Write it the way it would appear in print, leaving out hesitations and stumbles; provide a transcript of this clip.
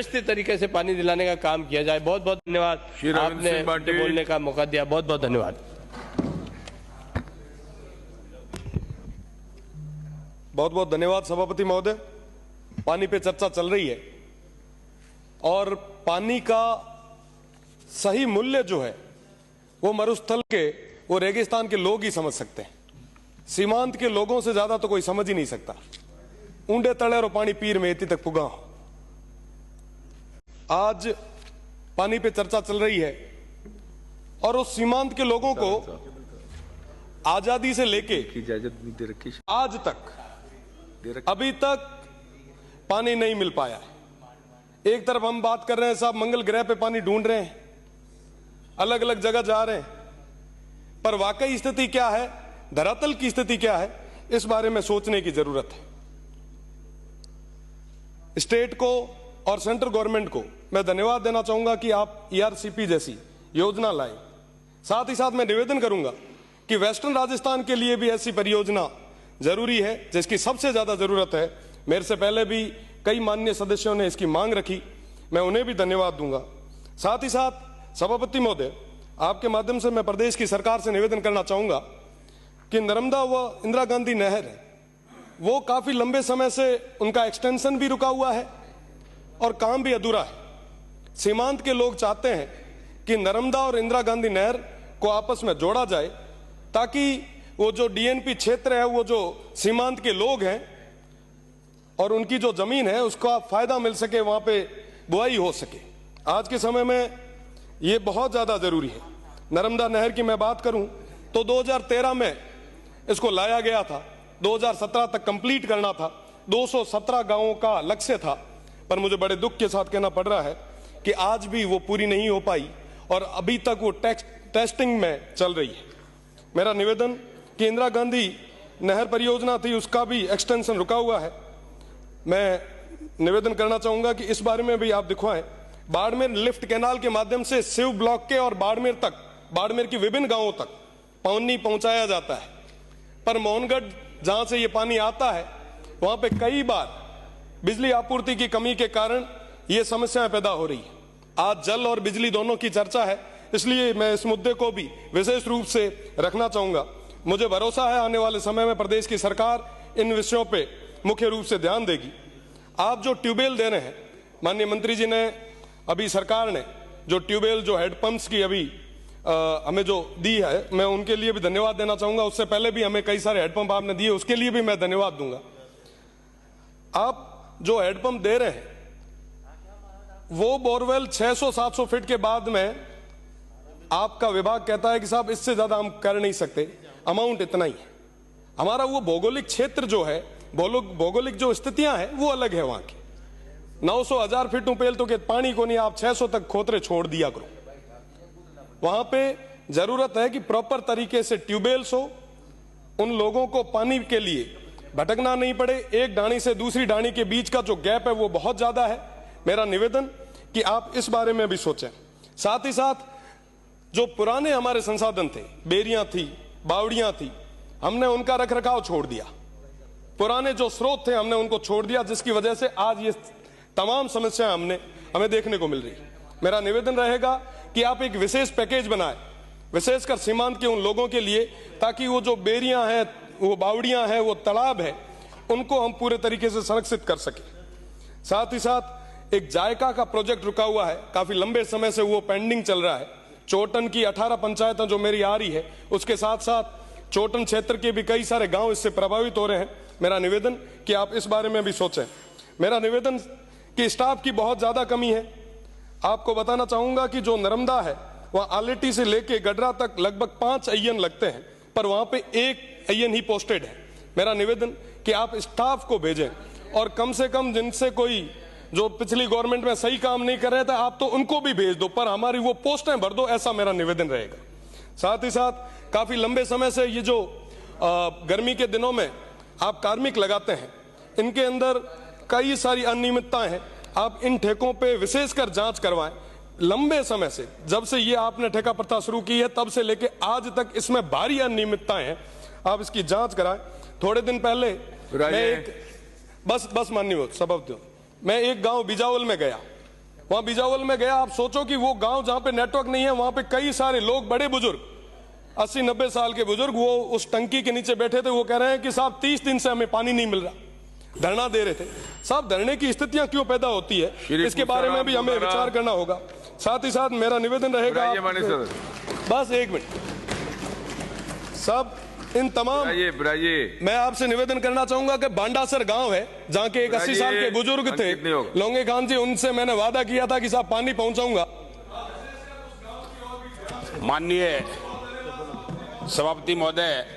सस्ते तरीके से पानी दिलाने का काम किया जाए। बहुत बहुत धन्यवाद, आपने बोलने का मौका दिया। बहुत बहुत धन्यवाद। बहुत बहुत धन्यवाद सभापति महोदय। पानी पे चर्चा चल रही है और पानी का सही मूल्य जो है वो मरुस्थल के, वो रेगिस्तान के लोग ही समझ सकते हैं। सीमांत के लोगों से ज्यादा तो कोई समझ ही नहीं सकता। ऊंडे तले और पानी पीर में इतनी तक पुगा। आज पानी पे चर्चा चल रही है और उस सीमांत के लोगों को आजादी से लेके आज तक अभी तक पानी नहीं मिल पाया है। एक तरफ हम बात कर रहे हैं साहब, मंगल ग्रह पे पानी ढूंढ रहे हैं, अलग अलग जगह जा रहे हैं, पर वाकई स्थिति क्या है, धरातल की स्थिति क्या है, इस बारे में सोचने की जरूरत है। स्टेट को और सेंट्रल गवर्नमेंट को मैं धन्यवाद देना चाहूंगा कि आप ERCP जैसी योजना लाए। साथ ही साथ मैं निवेदन करूंगा कि वेस्टर्न राजस्थान के लिए भी ऐसी परियोजना जरूरी है जिसकी सबसे ज्यादा जरूरत है। मेरे से पहले भी कई माननीय सदस्यों ने इसकी मांग रखी, मैं उन्हें भी धन्यवाद दूंगा। साथ ही साथ सभापति महोदय, आपके माध्यम से मैं प्रदेश की सरकार से निवेदन करना चाहूंगा कि नर्मदा व इंदिरा गांधी नहर है वो काफी लंबे समय से उनका एक्सटेंशन भी रुका हुआ है और काम भी अधूरा है। सीमांत के लोग चाहते हैं कि नर्मदा और इंदिरा गांधी नहर को आपस में जोड़ा जाए ताकि वो जो DNP क्षेत्र है, वो जो सीमांत के लोग हैं और उनकी जो जमीन है उसका फायदा मिल सके, वहां पे बुआई हो सके। आज के समय में ये बहुत ज्यादा जरूरी है। नर्मदा नहर की मैं बात करूं तो 2013 में इसको लाया गया था, 2017 तक कंप्लीट करना था, 217 गांवों का लक्ष्य था, पर मुझे बड़े दुख के साथ कहना पड़ रहा है कि आज भी वो पूरी नहीं हो पाई और अभी तक वो टेस्टिंग में चल रही है। मेरा निवेदन कि इंदिरा गांधी नहर परियोजना थी, उसका भी एक्सटेंशन रुका हुआ है। मैं निवेदन करना चाहूंगा कि इस बारे में भी आप दिखवाएं। बाड़मेर लिफ्ट कैनाल के माध्यम से शिव ब्लॉक के और बाड़मेर तक, बाड़मेर की विभिन्न गांवों तक पानी पहुंचाया जाता है, पर मोहनगढ़ जहां से ये पानी आता है वहां पे कई बार बिजली आपूर्ति की कमी के कारण ये समस्याएं पैदा हो रही है। आज जल और बिजली दोनों की चर्चा है, इसलिए मैं इस मुद्दे को भी विशेष रूप से रखना चाहूंगा। मुझे भरोसा है आने वाले समय में प्रदेश की सरकार इन विषयों पे मुख्य रूप से ध्यान देगी। आप जो ट्यूबवेल दे रहे हैं, माननीय मंत्री जी ने अभी, सरकार ने जो ट्यूबवेल, जो हेडपंप्स की अभी हमें जो दी है, मैं उनके लिए भी धन्यवाद देना चाहूंगा। उससे पहले भी हमें कई सारे हेडपंप आपने दिए, उसके लिए भी मैं धन्यवाद दूंगा। आप जो हेडपंप दे रहे हैं वो बोरवेल 600-700 फीट के बाद में आपका विभाग कहता है कि साहब इससे ज्यादा हम कर नहीं सकते, अमाउंट इतना ही है। हमारा वो भौगोलिक क्षेत्र जो है, भौगोलिक जो स्थितियां हैं वो अलग है। वहां की 900-1000 फीट ऊपर तो के पानी को नहीं, आप 600 तक खोतरे छोड़ दिया करो। वहां पे जरूरत है कि प्रॉपर तरीके से ट्यूबवेल्स हो, उन लोगों को पानी के लिए भटकना नहीं पड़े। एक ढाणी से दूसरी ढाणी के बीच का जो गैप है वो बहुत ज्यादा है। मेरा निवेदन कि आप इस बारे में भी सोचें। साथ ही साथ जो पुराने हमारे संसाधन थे, बेरियां थी, बावड़ियां थी, हमने उनका रखरखाव छोड़ दिया। पुराने जो स्रोत थे हमने उनको छोड़ दिया, जिसकी वजह से आज ये तमाम समस्याएं हमें देखने को मिल रही है। मेरा निवेदन रहेगा कि आप एक विशेष पैकेज बनाएं, विशेषकर सीमांत के उन लोगों के लिए, ताकि वो जो बेरियां हैं, वो बावड़ियां हैं, वो तालाब है, उनको हम पूरे तरीके से संरक्षित कर सके। साथ ही साथ एक जायका का प्रोजेक्ट रुका हुआ है, काफी लंबे समय से वो पेंडिंग चल रहा है। चोटन की 18 पंचायतें जो मेरी आ रही है, उसके साथ साथ चोटन क्षेत्र के भी कई सारे गांव इससे प्रभावित हो रहे हैं। मेरा निवेदन कि आप इस बारे में भी सोचें। मेरा निवेदन कि स्टाफ की बहुत ज्यादा कमी है। आपको बताना चाहूंगा कि जो नर्मदा है वह आलेटी से लेके गडरा तक लगभग 5 AN लगते हैं, पर वहां पे 1 AN ही पोस्टेड है। मेरा निवेदन कि आप स्टाफ को भेजें और कम से कम जिनसे कोई जो पिछली गवर्नमेंट में सही काम नहीं कर रहे थे, आप तो उनको भी भेज दो, पर हमारी वो पोस्टें भर दो, ऐसा मेरा निवेदन रहेगा। साथ ही साथ काफी लंबे समय से ये जो गर्मी के दिनों में आप कार्मिक लगाते हैं, इनके अंदर कई सारी अनियमितताएं हैं। आप इन ठेकों पे विशेषकर जांच करवाएं। लंबे समय से, जब से ये आपने ठेका प्रथा शुरू की है तब से लेके आज तक इसमें भारी अनियमितताएं हैं, आप इसकी जांच कराएं। थोड़े दिन पहले मैं एक बस माननीय सभापति, मैं एक गांव बिजावल में गया, वहां बिजावल में गया, आप सोचो कि वो गांव जहां पे नेटवर्क नहीं है, वहां पे कई सारे लोग, बड़े बुजुर्ग 80-90 साल के बुजुर्ग, वो उस टंकी के नीचे बैठे थे। वो कह रहे हैं कि साहब 30 दिन से हमें पानी नहीं मिल रहा, धरना दे रहे थे। साहब धरने की स्थितियां क्यों पैदा होती है, इसके बारे में भी हमें विचार करना होगा। साथ ही साथ मेरा निवेदन रहेगा, बस एक मिनट साहब, इन तमाम मैं आपसे निवेदन करना चाहूंगा कि बांडासर गांव है जहां के एक 80 साल के बुजुर्ग थे, लोंगे खान जी, उनसे मैंने वादा किया था कि साहब पानी पहुंचाऊंगा। माननीय सभापति महोदय,